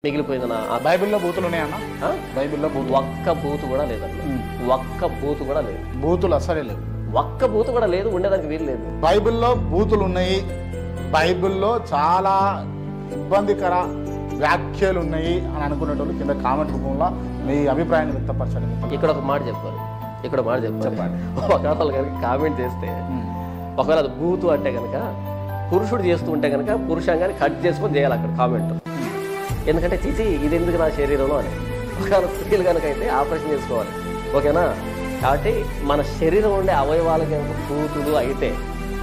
మిగిలిపోయింది నా బైబిల్లో బూతులు ఉన్నాయన్న? బైబిల్లో బూతు ఒక్క బూతు కూడా లేదండి. ఒక్క బూతు కూడా లేదు. బూతులు అసలే లేవు. ఒక్క బూతు కూడా లేదు, ఉండేదానికి వీలు లేదు. బైబిల్లో బూతులు ఉన్నాయి. బైబిల్లో చాలా ఇబ్బందికర వ్యాఖ్యలు ఉన్నాయి అని అనుకునేటోళ్ళు కింద కామెంట్ రూపంలో మీ అభిప్రాయాన్ని వ్యక్తపరచండి. ఇక్కడ ఒక మాట చెప్పారు, ఇక్కడ మాట చెప్పండి. ఒకవేళ కనుక కామెంట్ చేస్తే, ఒకవేళ అది బూతు అంటే కనుక పురుషుడు చేస్తూ ఉంటే కనుక పురుషంగాన్ని కట్ చేసుకొని చేయాలి అక్కడ కామెంట్. ఎందుకంటే చిచి ఇది ఎందుకు నా శరీరంలో అని. ఒకవేళ స్త్రీలు కనుక అయితే ఆపరేషన్ చేసుకోవాలి, ఓకేనా? కాబట్టి మన శరీరం ఉండే అవయవాలకి కనుక బూతులు అయితే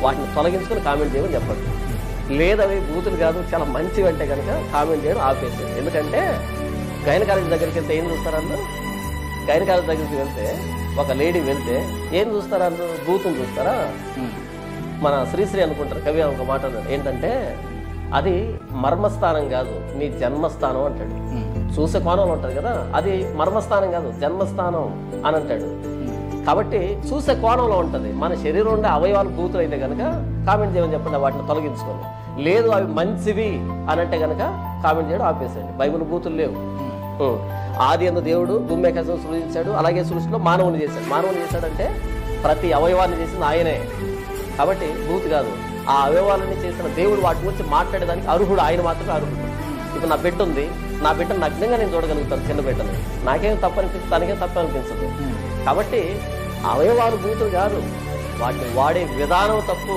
వాటిని తొలగించుకొని కామెంట్ చేయమని చెప్పండి. లేదు అవి బూతులు కాదు చాలా మంచివి అంటే కనుక కామెంట్ చేయడం ఆపేసేది. ఎందుకంటే గైనకాలజీ దగ్గరికి వెళ్తే ఏం చూస్తారన్న? గైనకాలజీ దగ్గరికి వెళ్తే ఒక లేడీ వెళ్తే ఏం చూస్తారా? బూతులు చూస్తారా? మన శ్రీశ్రీ అనుకుంటారు, కవి ఒక మాట అన్నాడు ఏంటంటే, అది మర్మస్థానం కాదు నీ జన్మస్థానం అంటాడు. చూసే కోణంలో ఉంటుంది కదా, అది మర్మస్థానం కాదు జన్మస్థానం అని అంటాడు. కాబట్టి చూసే కోణంలో ఉంటుంది. మన శరీరం ఉండే అవయవాలు బూతులు అయితే కనుక కామెంట్ చేయమని చెప్పండి, వాటిని తొలగించుకోండి. లేదు అవి మంచివి అని అంటే కనుక కామెంట్ చేయడం ఆపేసండి. బైబిల్ బూతులు లేవు. ఆది యందు దేవుడు భూమి ఆకాశం సృజించాడు, అలాగే సృష్టిలో మానవుని చేశాడు. మానవుని చేశాడంటే ప్రతి అవయవాన్ని చేసింది ఆయనే. కాబట్టి బూతు కాదు, ఆ అవయవాలని చేసిన దేవుడు వాటి గురించి మాట్లాడేదానికి అర్హుడు, ఆయన మాత్రమే అర్హుడు. ఇప్పుడు నా బిడ్డ ఉంది, నా బిడ్డను నగ్నంగా నేను చూడగలుగుతాను, చిన్న బిడ్డని. నాకేం తప్పు అనిపిస్తుంది, తనకేం తప్పు అనిపించదు. కాబట్టి అవయవాలు బూతులు కాదు, వాటిని వాడే విధానం తప్పు.